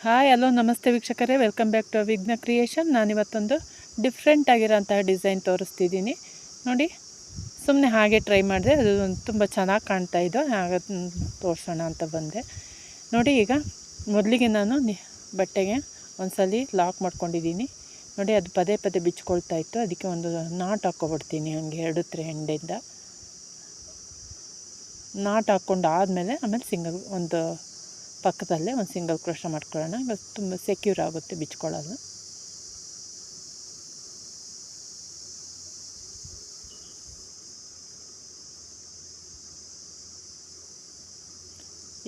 Hi hello ನಮಸ್ತೆ ವೀಕ್ಷಕರೇ, welcome back to ವಿಘ್ನ ಕ್ರಿಯೇಷನ್. ನಾನಿವತ್ತೊಂದು ಡಿಫ್ರೆಂಟ್ ಆಗಿರೋಂತಹ ಡಿಸೈನ್ ತೋರಿಸ್ತಿದ್ದೀನಿ ನೋಡಿ. ಸುಮ್ಮನೆ ಹಾಗೆ ಟ್ರೈ ಮಾಡಿದೆ, ಅದು ತುಂಬ ಚೆನ್ನಾಗಿ ಕಾಣ್ತಾ ಇದ್ದೋ ಹಾಗೆ ತೋರಿಸೋಣ ಅಂತ ಬಂದೆ ನೋಡಿ. ಈಗ ಮೊದಲಿಗೆ ನಾನು ಬಟ್ಟೆಗೆ ಒಂದ್ಸಲಿ ಲಾಕ್ ಮಾಡ್ಕೊಂಡಿದ್ದೀನಿ ನೋಡಿ. ಅದು ಪದೇ ಪದೇ ಬಿಚ್ಕೊಳ್ತಾ ಇತ್ತು, ಅದಕ್ಕೆ ಒಂದು ನಾಟ್ ಹಾಕ್ಕೊಬಿಡ್ತೀನಿ. ಹಂಗೆ ಎರಡು ಎಂಡಿಂದ ನಾಟ್ ಹಾಕ್ಕೊಂಡು ಆದಮೇಲೆ ಸಿಂಗಲ್ ಒಂದು ಪಕ್ಕದಲ್ಲೇ ಒಂದು ಸಿಂಗಲ್ ಕ್ರೋಶ ಮಾಡ್ಕೊಳ್ಳೋಣ. ತುಂಬ ಸೆಕ್ಯೂರ್ ಆಗುತ್ತೆ, ಬಿಚ್ಕೊಳ್ಳೋದು.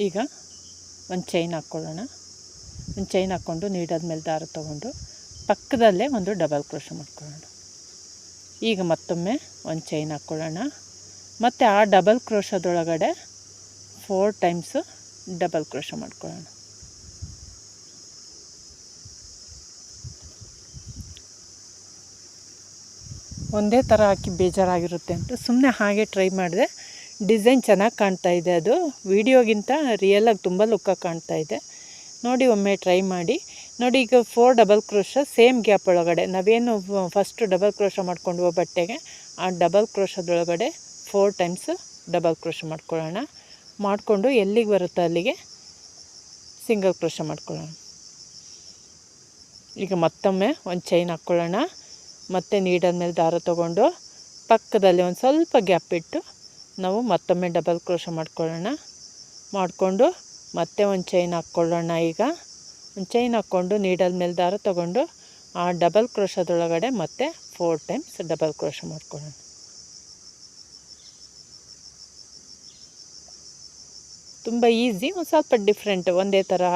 ಈಗ ಒಂದು ಚೈನ್ ಹಾಕ್ಕೊಳ್ಳೋಣ. ಒಂದು ಚೈನ್ ಹಾಕ್ಕೊಂಡು ನೀಡಾದ ಮೇಲೆ ದಾರ ತೊಗೊಂಡು ಪಕ್ಕದಲ್ಲೇ ಒಂದು ಡಬಲ್ ಕ್ರೋಶ ಮಾಡ್ಕೊಳ್ಳೋಣ. ಈಗ ಮತ್ತೊಮ್ಮೆ ಒಂದು ಚೈನ್ ಹಾಕ್ಕೊಳ್ಳೋಣ. ಮತ್ತು ಆ ಡಬಲ್ ಕ್ರೋಶದೊಳಗಡೆ 4 ಟೈಮ್ಸು ಡಬಲ್ ಕ್ರೋಶ ಮಾಡ್ಕೊಳ್ಳೋಣ. ಒಂದೇ ಥರ ಹಾಕಿ ಬೇಜಾರಾಗಿರುತ್ತೆ ಅಂತ ಸುಮ್ಮನೆ ಹಾಗೆ ಟ್ರೈ ಮಾಡಿದೆ. ಡಿಸೈನ್ ಚೆನ್ನಾಗಿ ಕಾಣ್ತಾ ಇದೆ, ಅದು ವಿಡಿಯೋಗಿಂತ ರಿಯಲಾಗಿ ತುಂಬ ಲುಕ್ಕಾಗಿ ಕಾಣ್ತಾ ಇದೆ ನೋಡಿ. ಒಮ್ಮೆ ಟ್ರೈ ಮಾಡಿ ನೋಡಿ. ಈಗ 4 ಡಬಲ್ ಕ್ರೋಶ ಸೇಮ್ ಗ್ಯಾಪ್ ಒಳಗಡೆ ನಾವೇನು ಫಸ್ಟು ಡಬಲ್ ಕ್ರೋಶ ಮಾಡ್ಕೊಂಡು ಬಟ್ಟೆಗೆ ಆ ಡಬಲ್ ಕ್ರೋಶದೊಳಗಡೆ 4 ಟೈಮ್ಸು ಡಬಲ್ ಕ್ರೋಶ ಮಾಡ್ಕೊಳ್ಳೋಣ. ಮಾಡಿಕೊಂಡು ಎಲ್ಲಿಗೆ ಬರುತ್ತೋ ಅಲ್ಲಿಗೆ ಸಿಂಗಲ್ ಕ್ರೋಶ ಮಾಡ್ಕೊಳ್ಳೋಣ. ಈಗ ಮತ್ತೊಮ್ಮೆ ಒಂದು ಚೈನ್ ಹಾಕ್ಕೊಳ್ಳೋಣ. ಮತ್ತು ನೀಡಾದ ಮೇಲೆ ದಾರ ತೊಗೊಂಡು ಪಕ್ಕದಲ್ಲಿ ಒಂದು ಸ್ವಲ್ಪ ಗ್ಯಾಪ್ ಇಟ್ಟು ನಾವು ಮತ್ತೊಮ್ಮೆ ಡಬಲ್ ಕ್ರೋಶ ಮಾಡ್ಕೊಳ್ಳೋಣ. ಮಾಡಿಕೊಂಡು ಮತ್ತೆ ಒಂದು ಚೈನ್ ಹಾಕ್ಕೊಳ್ಳೋಣ. ಈಗ ಒಂದು ಚೈನ್ ಹಾಕ್ಕೊಂಡು ನೀಡಾದ ಮೇಲೆ ದಾರ ತೊಗೊಂಡು ಆ ಡಬಲ್ ಕ್ರೋಶದೊಳಗಡೆ ಮತ್ತೆ 4 ಟೈಮ್ಸ್ ಡಬಲ್ ಕ್ರೋಶ ಮಾಡ್ಕೊಳ್ಳೋಣ. ತುಂಬ ಈಸಿ, ಒಂದು ಸ್ವಲ್ಪ ಡಿಫ್ರೆಂಟ್. ಒಂದೇ ಥರ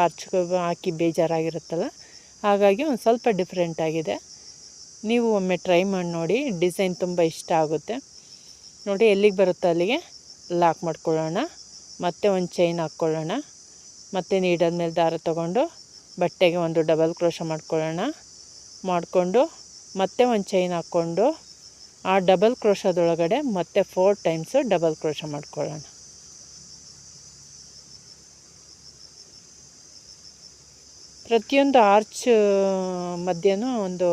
ಹಾಕಿ ಬೇಜಾರಾಗಿರುತ್ತಲ್ಲ, ಹಾಗಾಗಿ ಒಂದು ಸ್ವಲ್ಪ ಡಿಫ್ರೆಂಟ್ ಆಗಿದೆ. ನೀವು ಒಮ್ಮೆ ಟ್ರೈ ಮಾಡಿ ನೋಡಿ, ಡಿಸೈನ್ ತುಂಬ ಇಷ್ಟ ಆಗುತ್ತೆ ನೋಡಿ. ಎಲ್ಲಿಗೆ ಬರುತ್ತೋ ಅಲ್ಲಿಗೆ ಲಾಕ್ ಮಾಡ್ಕೊಳ್ಳೋಣ. ಮತ್ತೆ ಒಂದು ಚೈನ್ ಹಾಕ್ಕೊಳ್ಳೋಣ. ಮತ್ತು ನೀಡಾದ ಮೇಲೆ ದಾರ ತೊಗೊಂಡು ಬಟ್ಟೆಗೆ ಒಂದು ಡಬಲ್ ಕ್ರೋಶ ಮಾಡ್ಕೊಳ್ಳೋಣ. ಮಾಡಿಕೊಂಡು ಮತ್ತೆ ಒಂದು ಚೈನ್ ಹಾಕ್ಕೊಂಡು ಆ ಡಬಲ್ ಕ್ರೋಶದೊಳಗಡೆ ಮತ್ತೆ 4 ಟೈಮ್ಸು ಡಬಲ್ ಕ್ರೋಶ ಮಾಡ್ಕೊಳ್ಳೋಣ. ಪ್ರತಿಯೊಂದು ಆರ್ಚ್ ಮಧ್ಯೆನೂ ಒಂದು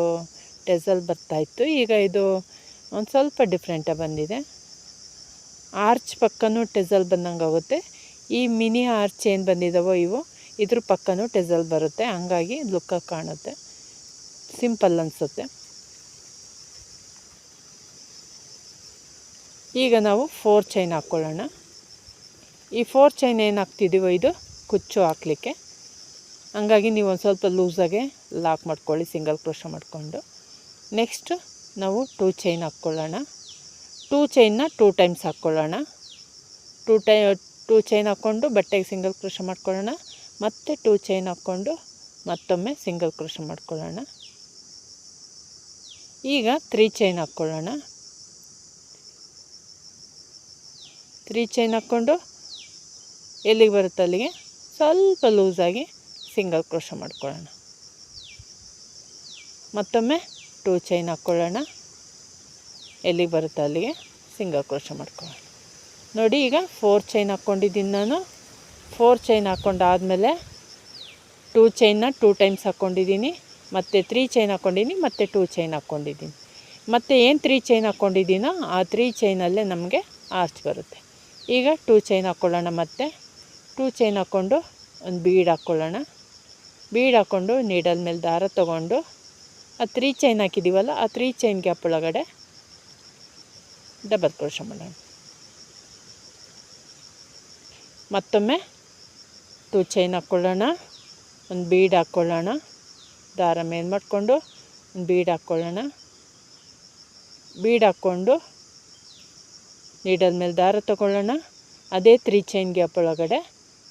ಟೆಸಲ್ ಬರ್ತಾಯಿತ್ತು. ಈಗ ಇದು ಒಂದು ಸ್ವಲ್ಪ ಡಿಫ್ರೆಂಟಾಗಿ ಬಂದಿದೆ. ಆರ್ಚ್ ಪಕ್ಕನೂ ಟೆಸಲ್ ಬಂದಂಗೆ ಆಗುತ್ತೆ. ಈ ಮಿನಿ ಆರ್ಚ್ ಏನು ಬಂದಿದ್ದಾವೋ ಇದ್ರ ಪಕ್ಕನೂ ಟೆಸಲ್ ಬರುತ್ತೆ, ಹಂಗಾಗಿ ಲುಕ್ಕಾಗಿ ಕಾಣುತ್ತೆ, ಸಿಂಪಲ್ ಅನಿಸುತ್ತೆ. ಈಗ ನಾವು 4 ಚೈನ್ ಹಾಕ್ಕೊಳ್ಳೋಣ. ಈ 4 ಚೈನ್ ಏನು ಹಾಕ್ತಿದ್ದೀವೋ ಇದು ಕುಚ್ಚು ಹಾಕಲಿಕ್ಕೆ, ಹಂಗಾಗಿ ನೀವು ಒಂದು ಸ್ವಲ್ಪ ಲೂಸಾಗೆ ಲಾಕ್ ಮಾಡ್ಕೊಳ್ಳಿ ಸಿಂಗಲ್ ಕ್ರೋಶ ಮಾಡಿಕೊಂಡು. ನೆಕ್ಸ್ಟ್ ನಾವು 2 ಚೈನ್ ಹಾಕ್ಕೊಳ್ಳೋಣ. 2 ಚೈನ್ನ 2 ಟೈಮ್ಸ್ ಹಾಕ್ಕೊಳ್ಳೋಣ. 2 ಚೈನ್ ಹಾಕ್ಕೊಂಡು ಬಟ್ಟೆಗೆ ಸಿಂಗಲ್ ಕ್ರೋಶ ಮಾಡ್ಕೊಳ್ಳೋಣ. ಮತ್ತು 2 ಚೈನ್ ಹಾಕ್ಕೊಂಡು ಮತ್ತೊಮ್ಮೆ ಸಿಂಗಲ್ ಕ್ರೋಶ ಮಾಡ್ಕೊಳ್ಳೋಣ. ಈಗ 3 ಚೈನ್ ಹಾಕ್ಕೊಳ್ಳೋಣ. 3 ಚೈನ್ ಹಾಕ್ಕೊಂಡು ಎಲ್ಲಿಗೆ ಬರುತ್ತೆ ಅಲ್ಲಿಗೆ ಸ್ವಲ್ಪ ಲೂಸಾಗಿ ಸಿಂಗಲ್ ಕ್ರೋಶ ಮಾಡ್ಕೊಳ್ಳೋಣ. ಮತ್ತೊಮ್ಮೆ 2 ಚೈನ್ ಹಾಕ್ಕೊಳ್ಳೋಣ. ಎಲ್ಲಿಗೆ ಬರುತ್ತೆ ಅಲ್ಲಿಗೆ ಸಿಂಗಲ್ ಕ್ರೋಶ ಮಾಡ್ಕೊಳ್ಳೋಣ ನೋಡಿ. ಈಗ 4 ಚೈನ್ ಹಾಕ್ಕೊಂಡಿದ್ದೀನಿ ನಾನು. 4 ಚೈನ್ ಹಾಕ್ಕೊಂಡಾದಮೇಲೆ 2 ಚೈನ್ನ 2 ಟೈಮ್ಸ್ ಹಾಕ್ಕೊಂಡಿದ್ದೀನಿ. ಮತ್ತು 3 ಚೈನ್ ಹಾಕ್ಕೊಂಡಿದ್ದೀನಿ, ಮತ್ತು 2 ಚೈನ್ ಹಾಕ್ಕೊಂಡಿದ್ದೀನಿ. ಮತ್ತು ಏನು 3 ಚೈನ್ ಹಾಕ್ಕೊಂಡಿದ್ದೀನೋ ಆ 3 ಚೈನಲ್ಲೇ ನಮಗೆ ಆರ್ಚ್ ಬರುತ್ತೆ. ಈಗ 2 ಚೈನ್ ಹಾಕ್ಕೊಳ್ಳೋಣ. ಮತ್ತು 2 ಚೈನ್ ಹಾಕ್ಕೊಂಡು ಒಂದು ಬೀಡ್ ಹಾಕ್ಕೊಳ್ಳೋಣ. ಬೀಡ್ ಹಾಕ್ಕೊಂಡು ನೀಡಾದ ಮೇಲೆ ದಾರ ತೊಗೊಂಡು ಆ 3 ಚೈನ್ ಹಾಕಿದ್ದೀವಲ್ಲ ಆ 3 ಚೈನ್ ಗ್ಯಾಪ್ ಒಳಗಡೆ ಡಬಲ್ ಕ್ರೋಶ ಮಾಡೋಣ. ಮತ್ತೊಮ್ಮೆ 2 ಚೈನ್ ಹಾಕ್ಕೊಳ್ಳೋಣ. ಒಂದು ಬೀಡ್ ಹಾಕ್ಕೊಳ್ಳೋಣ. ದಾರ ಮೇಲೆ ಮಾಡಿಕೊಂಡು ಒಂದು ಬೀಡ್ ಹಾಕ್ಕೊಳ್ಳೋಣ. ಬೀಡ್ ಹಾಕ್ಕೊಂಡು ನೀಡಾದ ಮೇಲೆ ದಾರ ತೊಗೊಳ್ಳೋಣ. ಅದೇ 3 ಚೈನ್ ಗ್ಯಾಪ್ ಒಳಗಡೆ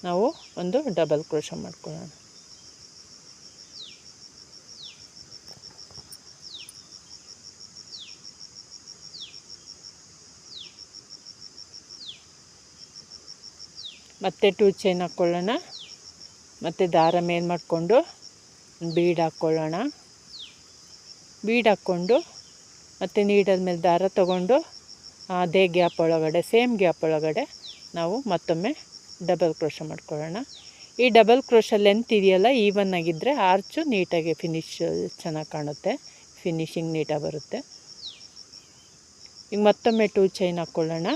ನಾವು ಒಂದು ಡಬಲ್ ಕ್ರೋಶ ಮಾಡ್ಕೊಳ್ಳೋಣ. ಮತ್ತೆ 2 ಚೈನ್ ಹಾಕ್ಕೊಳ್ಳೋಣ. ಮತ್ತು ದಾರ ಮೇಲೆ ಮಾಡಿಕೊಂಡು ಬೀಡ್ ಹಾಕ್ಕೊಳ್ಳೋಣ. ಬೀಡ್ ಹಾಕ್ಕೊಂಡು ಮತ್ತು ನೀಡಾದ ಮೇಲೆ ದಾರ ತೊಗೊಂಡು ಅದೇ ಗ್ಯಾಪ್ ಒಳಗಡೆ ಸೇಮ್ ಗ್ಯಾಪ್ ಒಳಗಡೆ ನಾವು ಮತ್ತೊಮ್ಮೆ ಡಬಲ್ ಕ್ರೋಶ ಮಾಡ್ಕೊಳ್ಳೋಣ. ಈ ಡಬಲ್ ಕ್ರೋಶ ಲೆಂತ್ ಇದೆಯಲ್ಲ ಈವನ್ ಆಗಿದ್ದರೆ ಆರ್ಚು ನೀಟಾಗಿ ಚೆನ್ನಾಗಿ ಕಾಣುತ್ತೆ, ಫಿನಿಶಿಂಗ್ ನೀಟಾಗಿ ಬರುತ್ತೆ. ಈಗ ಮತ್ತೊಮ್ಮೆ 2 ಚೈನ್ ಹಾಕ್ಕೊಳ್ಳೋಣ.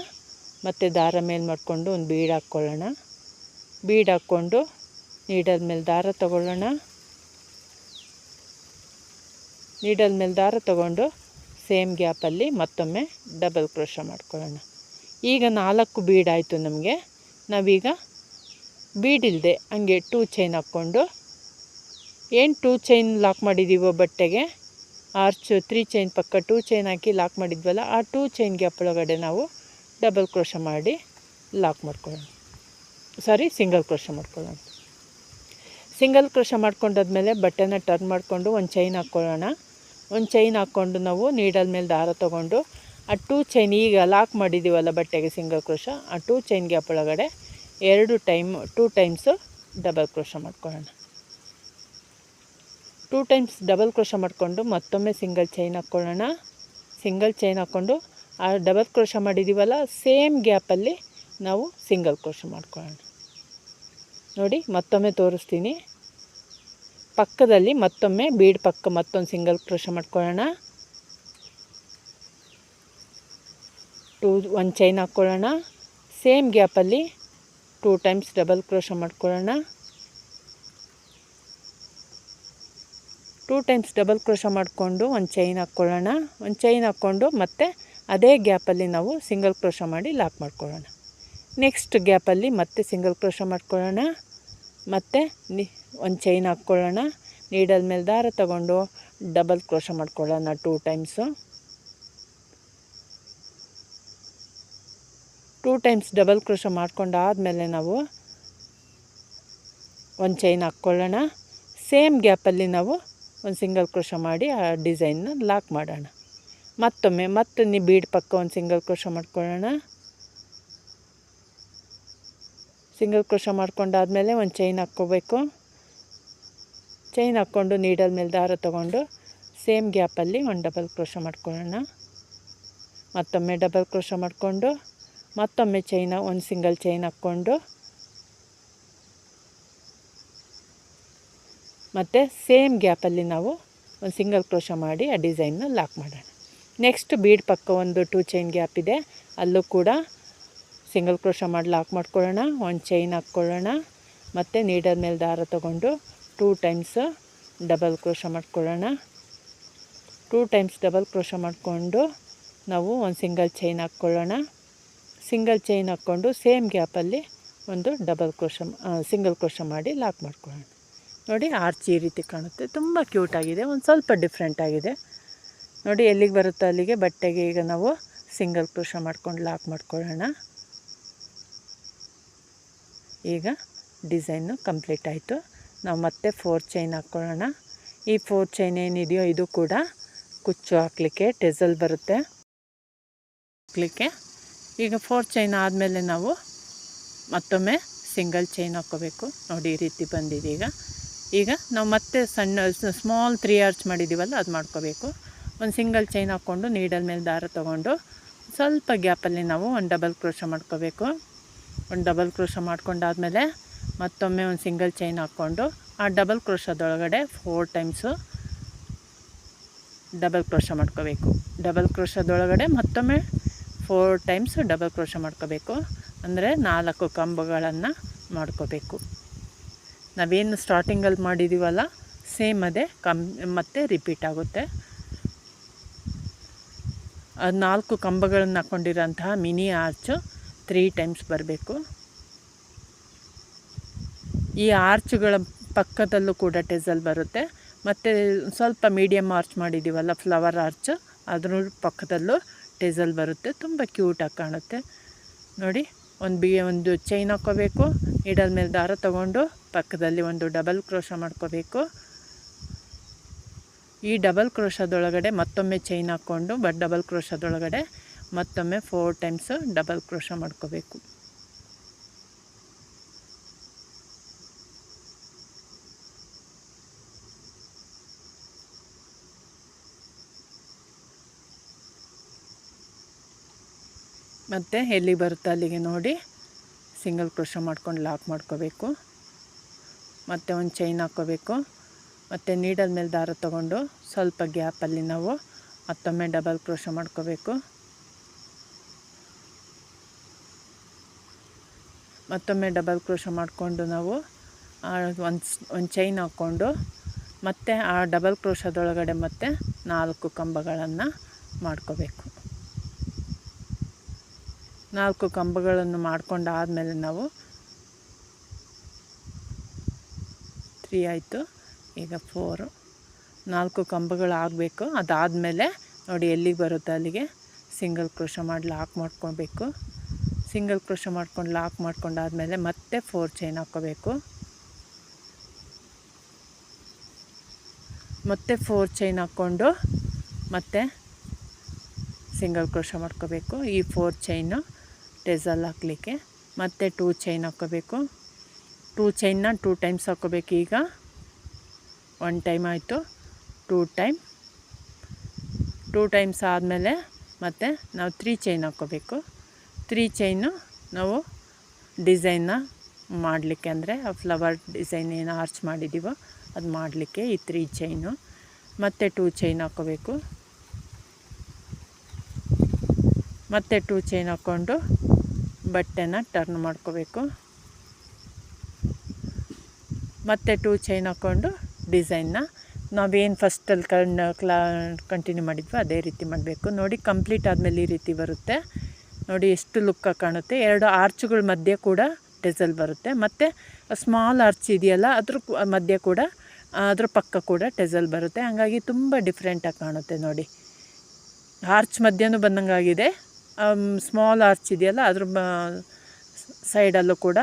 ಮತ್ತು ದಾರ ಮೇಲೆ ಮಾಡಿಕೊಂಡು ಒಂದು ಬೀಡ್ ಹಾಕ್ಕೊಳ್ಳೋಣ. ಬೀಡ್ ಹಾಕ್ಕೊಂಡು ನೀಡಲ್ ಮೇಲೆ ದಾರ ತಗೊಳ್ಳೋಣ. ನೀಡಲ್ ಮೇಲೆ ದಾರ ತಗೊಂಡು ಸೇಮ್ ಗ್ಯಾಪಲ್ಲಿ ಮತ್ತೊಮ್ಮೆ ಡಬಲ್ ಕ್ರೋಶ ಮಾಡ್ಕೊಳ್ಳೋಣ. ಈಗ 4 ಬೀಡ್ ಆಯಿತು ನಮಗೆ. ನಾವೀಗ ಬೀಡ್ ಇಲ್ಲದೆ ಹಂಗೆ 2 ಚೈನ್ ಹಾಕ್ಕೊಂಡು ಏನು 2 ಚೈನ್ ಲಾಕ್ ಮಾಡಿದ್ದೀವೋ ಬಟ್ಟೆಗೆ ಆರ್ಚ್ 3 ಚೈನ್ ಪಕ್ಕ 2 ಚೈನ್ ಹಾಕಿ ಲಾಕ್ ಮಾಡಿದ್ವಲ್ಲ, ಆ 2 ಚೈನ್ ಗ್ಯಾಪ್ ಒಳಗಡೆ ನಾವು ಡಬಲ್ ಕ್ರೋಶ ಮಾಡಿ ಲಾಕ್ ಮಾಡ್ಕೊಳ್ಳೋಣ. ಸಿಂಗಲ್ ಕ್ರೋಶ ಮಾಡ್ಕೊಳ್ಳೋಣ. ಸಿಂಗಲ್ ಕ್ರೋಶ ಮಾಡ್ಕೊಂಡಾದ್ಮೇಲೆ ಬಟ್ಟೆನ ಟರ್ನ್ ಮಾಡಿಕೊಂಡು ಒಂದು ಚೈನ್ ಹಾಕ್ಕೊಳ್ಳೋಣ. ಒಂದು ಚೈನ್ ಹಾಕ್ಕೊಂಡು ನಾವು ನೀಡಲ್ ಮೇಲೆ ದಾರ ತೊಗೊಂಡು ಆ 2 ಚೈನ್ ಈಗ ಲಾಕ್ ಮಾಡಿದ್ದೀವಲ್ಲ ಬಟ್ಟೆಗೆ ಸಿಂಗಲ್ ಕ್ರೋಶ, ಆ 2 ಚೈನ್ ಗ್ಯಾಪ್ ಒಳಗಡೆ 2 ಟೈಮ್ಸು ಡಬಲ್ ಕ್ರೋಶ ಮಾಡ್ಕೊಳ್ಳೋಣ. 2 ಟೈಮ್ಸ್ ಡಬಲ್ ಕ್ರೋಶ ಮಾಡಿಕೊಂಡು ಮತ್ತೊಮ್ಮೆ ಸಿಂಗಲ್ ಚೈನ್ ಹಾಕ್ಕೊಳ್ಳೋಣ. ಸಿಂಗಲ್ ಚೈನ್ ಹಾಕ್ಕೊಂಡು ಆ ಡಬಲ್ ಕ್ರೋಶ ಮಾಡಿದ್ದೀವಲ್ಲ ಸೇಮ್ ಗ್ಯಾಪಲ್ಲಿ ನಾವು ಸಿಂಗಲ್ ಕ್ರೋಶ ಮಾಡ್ಕೊಳ್ಳೋಣ. ನೋಡಿ ಮತ್ತೊಮ್ಮೆ ತೋರಿಸ್ತೀನಿ. ಪಕ್ಕದಲ್ಲಿ ಮತ್ತೊಮ್ಮೆ ಬೀಡ್ ಪಕ್ಕ ಮತ್ತೊಂದು ಸಿಂಗಲ್ ಕ್ರೋಶ ಮಾಡ್ಕೊಳ್ಳೋಣ. 1 ಚೈನ್ ಹಾಕ್ಕೊಳ್ಳೋಣ. ಸೇಮ್ ಗ್ಯಾಪಲ್ಲಿ 2 ಟೈಮ್ಸ್ ಡಬಲ್ ಕ್ರೋಶ ಮಾಡ್ಕೊಳ್ಳೋಣ. 2 ಟೈಮ್ಸ್ ಡಬಲ್ ಕ್ರೋಶ ಮಾಡಿಕೊಂಡು ಒಂದು ಚೈನ್ ಹಾಕ್ಕೊಳ್ಳೋಣ. ಒಂದು ಚೈನ್ ಹಾಕ್ಕೊಂಡು ಮತ್ತೆ ಅದೇ ಗ್ಯಾಪಲ್ಲಿ ನಾವು ಸಿಂಗಲ್ ಕ್ರೋಶ ಮಾಡಿ ಲಾಕ್ ಮಾಡ್ಕೊಳ್ಳೋಣ. ನೆಕ್ಸ್ಟ್ ಗ್ಯಾಪಲ್ಲಿ ಮತ್ತೆ ಸಿಂಗಲ್ ಕ್ರೋಶ ಮಾಡ್ಕೊಳ್ಳೋಣ. ಮತ್ತು ಒಂದು ಚೈನ್ ಹಾಕ್ಕೊಳ್ಳೋಣ. ನೀಡಲ್ ಮೇಲೆ ದಾರ ತಗೊಂಡು ಡಬಲ್ ಕ್ರೋಶ ಮಾಡ್ಕೊಳ್ಳೋಣ 2 ಟೈಮ್ಸು. 2 ಟೈಮ್ಸ್ ಡಬಲ್ ಕ್ರೋಶ ಮಾಡ್ಕೊಂಡಾದಮೇಲೆ ನಾವು ಒಂದು ಚೈನ್ ಹಾಕ್ಕೊಳ್ಳೋಣ. ಸೇಮ್ ಗ್ಯಾಪಲ್ಲಿ ನಾವು ಒಂದು ಸಿಂಗಲ್ ಕ್ರೋಶ ಮಾಡಿ ಆ ಡಿಸೈನ್ನ ಲಾಕ್ ಮಾಡೋಣ. ಮತ್ತೊಮ್ಮೆ ಬೀಡ್ ಪಕ್ಕ ಒಂದು ಸಿಂಗಲ್ ಕ್ರೋಶ ಮಾಡ್ಕೊಳ್ಳೋಣ. ಸಿಂಗಲ್ ಕ್ರೋಶ ಮಾಡ್ಕೊಂಡಾದಮೇಲೆ ಒಂದು ಚೈನ್ ಹಾಕ್ಕೋಬೇಕು. ಚೈನ್ ಹಾಕ್ಕೊಂಡು ನೀಡಲ್ ಮೇಲೆ ದಾರ ತೊಗೊಂಡು ಸೇಮ್ ಗ್ಯಾಪಲ್ಲಿ ಒಂದು ಡಬಲ್ ಕ್ರೋಶ ಮಾಡ್ಕೊಳ್ಳೋಣ. ಮತ್ತೊಮ್ಮೆ ಡಬಲ್ ಕ್ರೋಶ ಮಾಡಿಕೊಂಡು ಮತ್ತೊಮ್ಮೆ ಒಂದು ಸಿಂಗಲ್ ಚೈನ್ ಹಾಕ್ಕೊಂಡು ಮತ್ತು ಸೇಮ್ ಗ್ಯಾಪಲ್ಲಿ ನಾವು ಒಂದು ಸಿಂಗಲ್ ಕ್ರೋಶ ಮಾಡಿ ಆ ಡಿಸೈನ್ನ ಲಾಕ್ ಮಾಡೋಣ. ನೆಕ್ಸ್ಟ್ ಬೀಡ್ ಪಕ್ಕ ಒಂದು 2 ಚೈನ್ ಗ್ಯಾಪ್ ಇದೆ, ಅಲ್ಲೂ ಕೂಡ ಸಿಂಗಲ್ ಕ್ರೋಶ ಮಾಡಿ ಲಾಕ್ ಮಾಡ್ಕೊಳ್ಳೋಣ. ಒಂದು ಚೈನ್ ಹಾಕ್ಕೊಳ್ಳೋಣ. ಮತ್ತು ನೀಡಲ್ ಮೇಲೆ ದಾರ ತೊಗೊಂಡು 2 ಟೈಮ್ಸ್ ಡಬಲ್ ಕ್ರೋಶ ಮಾಡ್ಕೊಳ್ಳೋಣ. 2 ಟೈಮ್ಸ್ ಡಬಲ್ ಕ್ರೋಶ ಮಾಡಿಕೊಂಡು ನಾವು ಒಂದು ಸಿಂಗಲ್ ಚೈನ್ ಹಾಕ್ಕೊಳ್ಳೋಣ. ಸಿಂಗಲ್ ಚೈನ್ ಹಾಕ್ಕೊಂಡು ಸೇಮ್ ಗ್ಯಾಪಲ್ಲಿ ಒಂದು ಸಿಂಗಲ್ ಕ್ರೋಶ ಮಾಡಿ ಲಾಕ್ ಮಾಡ್ಕೊಳ್ಳೋಣ. ನೋಡಿ ಆರ್ಚ್ ಈ ರೀತಿ ಕಾಣುತ್ತೆ, ತುಂಬ ಕ್ಯೂಟಾಗಿದೆ, ಒಂದು ಸ್ವಲ್ಪ ಡಿಫ್ರೆಂಟ್ ಆಗಿದೆ. ನೋಡಿ ಎಲ್ಲಿಗೆ ಬರುತ್ತೋ ಅಲ್ಲಿಗೆ ಬಟ್ಟೆಗೆ ಈಗ ನಾವು ಸಿಂಗಲ್ ಕ್ರೋಶ ಮಾಡ್ಕೊಂಡು ಲಾಕ್ ಮಾಡ್ಕೊಳ್ಳೋಣ. ಈಗ ಡಿಸೈನು ಕಂಪ್ಲೀಟ್ ಆಯಿತು. ನಾವು ಮತ್ತೆ 4 ಚೈನ್ ಹಾಕ್ಕೊಳ್ಳೋಣ. ಈ 4 ಚೈನ್ ಏನಿದೆಯೋ ಇದು ಕೂಡ ಕುಚ್ಚು ಹಾಕಲಿಕ್ಕೆ ಟೆಸಲ್ ಬರುತ್ತೆ ಹಾಕಲಿಕ್ಕೆ. ಈಗ 4 ಚೈನ್ ಆದಮೇಲೆ ನಾವು ಮತ್ತೊಮ್ಮೆ ಸಿಂಗಲ್ ಚೈನ್ ಹಾಕ್ಕೋಬೇಕು. ನೋಡಿ ಈ ರೀತಿ ಬಂದಿದೆ. ಈಗ ನಾವು ಮತ್ತೆ ಸ್ಮಾಲ್ 3 ಆರ್ಚ್ ಮಾಡಿದ್ದೀವಲ್ಲ ಅದು ಮಾಡ್ಕೋಬೇಕು. ಒಂದು ಸಿಂಗಲ್ ಚೈನ್ ಹಾಕ್ಕೊಂಡು ನೀಡಲ್ ಮೇಲೆ ದಾರ ತೊಗೊಂಡು ಸ್ವಲ್ಪ ಗ್ಯಾಪಲ್ಲಿ ನಾವು ಒಂದು ಡಬಲ್ ಕ್ರೋಶ ಮಾಡ್ಕೋಬೇಕು. ಒಂದು ಡಬಲ್ ಕ್ರೋಶ ಮಾಡ್ಕೊಂಡಾದಮೇಲೆ ಮತ್ತೊಮ್ಮೆ ಒಂದು ಸಿಂಗಲ್ ಚೈನ್ ಹಾಕ್ಕೊಂಡು ಆ ಡಬಲ್ ಕ್ರೋಶದೊಳಗಡೆ 4 ಟೈಮ್ಸು ಡಬಲ್ ಕ್ರೋಶ ಮಾಡ್ಕೋಬೇಕು. ಡಬಲ್ ಕ್ರೋಶದೊಳಗಡೆ ಮತ್ತೊಮ್ಮೆ 4 ಟೈಮ್ಸ್ ಡಬಲ್ ಕ್ರೋಶ ಮಾಡ್ಕೋಬೇಕು. ಅಂದರೆ 4 ಕಂಬಗಳನ್ನು ಮಾಡ್ಕೋಬೇಕು. ನಾವೇನು ಸ್ಟಾರ್ಟಿಂಗಲ್ಲಿ ಮಾಡಿದ್ದೀವಲ್ಲ ಸೇಮ್ ಅದೇ ಮತ್ತೆ ರಿಪೀಟ್ ಆಗುತ್ತೆ. ಅದು 4 ಕಂಬಗಳನ್ನು ಹಾಕ್ಕೊಂಡಿರೋಂತಹ ಮಿನಿ ಆರ್ಚು 3 ಟೈಮ್ಸ್ ಬರಬೇಕು. ಈ ಆರ್ಚ್ಗಳ ಪಕ್ಕದಲ್ಲೂ ಕೂಡ ಟೆಸಲ್ ಬರುತ್ತೆ. ಮತ್ತು ಸ್ವಲ್ಪ ಮೀಡಿಯಮ್ ಆರ್ಚ್ ಮಾಡಿದ್ದೀವಲ್ಲ ಫ್ಲವರ್ ಆರ್ಚ್, ಅದ್ರ ಪಕ್ಕದಲ್ಲೂ ಟೆಸಲ್ ಬರುತ್ತೆ. ತುಂಬ ಕ್ಯೂಟಾಗಿ ಕಾಣುತ್ತೆ. ನೋಡಿ ಒಂದು ಚೈನ್ ಹಾಕ್ಕೋಬೇಕು. ನೀಡಲ್ ಮೇಲೆ ದಾರ ತೊಗೊಂಡು ಪಕ್ಕದಲ್ಲಿ ಒಂದು ಡಬಲ್ ಕ್ರೋಶ ಮಾಡ್ಕೋಬೇಕು. ಈ ಡಬಲ್ ಕ್ರೋಶದೊಳಗಡೆ ಮತ್ತೊಮ್ಮೆ ಚೈನ್ ಹಾಕ್ಕೊಂಡು ಡಬಲ್ ಕ್ರೋಶದೊಳಗಡೆ ಮತ್ತೊಮ್ಮೆ 4 ಟೈಮ್ಸ್ ಡಬಲ್ ಕ್ರೋಶ ಮಾಡ್ಕೋಬೇಕು. ಮತ್ತು ಎಲ್ಲಿ ಬರುತ್ತೆ ಅಲ್ಲಿಗೆ ನೋಡಿ ಸಿಂಗಲ್ ಕ್ರೋಶ ಮಾಡ್ಕೊಂಡು ಲಾಕ್ ಮಾಡ್ಕೋಬೇಕು. ಮತ್ತು ಒಂದು ಚೈನ್ ಹಾಕ್ಕೋಬೇಕು. ಮತ್ತು ನೀಡಲ್ ಮೇಲೆ ದಾರ ತೊಗೊಂಡು ಸ್ವಲ್ಪ ಗ್ಯಾಪಲ್ಲಿ ನಾವು ಮತ್ತೊಮ್ಮೆ ಡಬಲ್ ಕ್ರೋಶ ಮಾಡ್ಕೋಬೇಕು. ಮತ್ತೊಮ್ಮೆ ಡಬಲ್ ಕ್ರೋಶ ಮಾಡಿಕೊಂಡು ನಾವು ಒಂದು ಚೈನ್ ಹಾಕ್ಕೊಂಡು ಮತ್ತು ಆ ಡಬಲ್ ಕ್ರೋಶದೊಳಗಡೆ ಮತ್ತೆ 4 ಕಂಬಗಳನ್ನು ಮಾಡ್ಕೋಬೇಕು. 4 ಕಂಬಗಳನ್ನು ಮಾಡ್ಕೊಂಡಾದಮೇಲೆ ನಾವು 3 ಆಯಿತು, ಈಗ 4 ಕಂಬಗಳಾಗಬೇಕು. ಅದಾದಮೇಲೆ ನೋಡಿ ಎಲ್ಲಿಗೆ ಬರುತ್ತೆ ಅಲ್ಲಿಗೆ ಸಿಂಗಲ್ ಕ್ರೋಶ ಮಾಡಿ ಲಾಕ್ ಮಾಡ್ಕೊಬೇಕು. ಸಿಂಗಲ್ ಕ್ರೋಶ ಮಾಡ್ಕೊಂಡು ಲಾಕ್ ಮಾಡ್ಕೊಂಡಾದಮೇಲೆ ಮತ್ತೆ 4 ಚೈನ್ ಹಾಕ್ಕೋಬೇಕು. ಮತ್ತೆ 4 ಚೈನ್ ಹಾಕ್ಕೊಂಡು ಮತ್ತೆ ಸಿಂಗಲ್ ಕ್ರೋಶ ಮಾಡ್ಕೋಬೇಕು. ಈ 4 ಚೈನು ಟೆಸಲ್ ಹಾಕಲಿಕ್ಕೆ ಮತ್ತೆ 2 ಚೈನ್ ಹಾಕ್ಕೋಬೇಕು. 2 ಚೈನ್ನ 2 ಟೈಮ್ಸ್ ಹಾಕ್ಕೋಬೇಕು. ಈಗ 1 ಟೈಮ್ ಆಯಿತು, 2 ಟೈಮ್ಸ್ ಆದಮೇಲೆ ಮತ್ತೆ ನಾವು 3 ಚೈನ್ ಹಾಕ್ಕೋಬೇಕು. 3 ಚೈನು ನಾವು ಡಿಸೈನ್ನ ಮಾಡಲಿಕ್ಕೆ, ಅಂದರೆ ಆ ಫ್ಲವರ್ ಡಿಸೈನ್ ಏನು ಆರ್ಚ್ ಮಾಡಿದ್ದೀವೋ ಅದು ಮಾಡಲಿಕ್ಕೆ ಈ 3 ಚೈನು. ಮತ್ತೆ 2 ಚೈನ್ ಹಾಕ್ಕೋಬೇಕು. ಮತ್ತೆ 2 ಚೈನ್ ಹಾಕ್ಕೊಂಡು ಬಟ್ಟೆನ ಟರ್ನ್ ಮಾಡ್ಕೋಬೇಕು. ಮತ್ತೆ 2 ಚೈನ್ ಹಾಕ್ಕೊಂಡು ಡಿಸೈನ್ನ ನಾವೇನು ಫಸ್ಟಲ್ಲಿ ಕಂಟಿನ್ಯೂ ಮಾಡಿದ್ವಿ ಅದೇ ರೀತಿ ಮಾಡಬೇಕು. ನೋಡಿ ಕಂಪ್ಲೀಟ್ ಆದಮೇಲೆ ಈ ರೀತಿ ಬರುತ್ತೆ. ನೋಡಿ ಎಷ್ಟು ಲುಕ್ಕಾಗಿ ಕಾಣುತ್ತೆ. 2 ಆರ್ಚ್ಗಳ ಮಧ್ಯೆ ಕೂಡ ಟೆಸಲ್ ಬರುತ್ತೆ. ಮತ್ತು ಸ್ಮಾಲ್ ಆರ್ಚ್ ಇದೆಯಲ್ಲ ಅದ್ರ ಮಧ್ಯೆ ಕೂಡ ಅದ್ರ ಪಕ್ಕ ಕೂಡ ಟೆಸಲ್ ಬರುತ್ತೆ. ಹಾಗಾಗಿ ತುಂಬ ಡಿಫ್ರೆಂಟಾಗಿ ಕಾಣುತ್ತೆ. ನೋಡಿ ಆರ್ಚ್ ಮಧ್ಯನೂ ಬಂದಂಗಾಗಿದೆ. ಸ್ಮಾಲ್ ಆರ್ಚ್ ಇದೆಯಲ್ಲ ಅದ್ರ ಸೈಡಲ್ಲೂ ಕೂಡ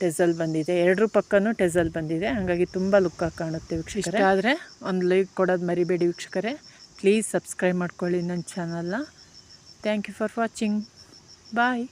ಟೆಸಲ್ ಬಂದಿದೆ. 2 ಪಕ್ಕನೂ ಟೆಸಲ್ ಬಂದಿದೆ. ಹಾಗಾಗಿ ತುಂಬ ಲುಕ್ಕಾಗಿ ಕಾಣುತ್ತೆ ವೀಕ್ಷಕರೇ. ಆದರೆ ಒಂದು ಲೈಕ್ ಕೊಡೋದು ಮರಿಬೇಡಿ ವೀಕ್ಷಕರೇ. ಪ್ಲೀಸ್ ಸಬ್ಸ್ಕ್ರೈಬ್ ಮಾಡ್ಕೊಳ್ಳಿ ನನ್ನ ಚಾನಲ್ನ. Thank you for watching. Bye.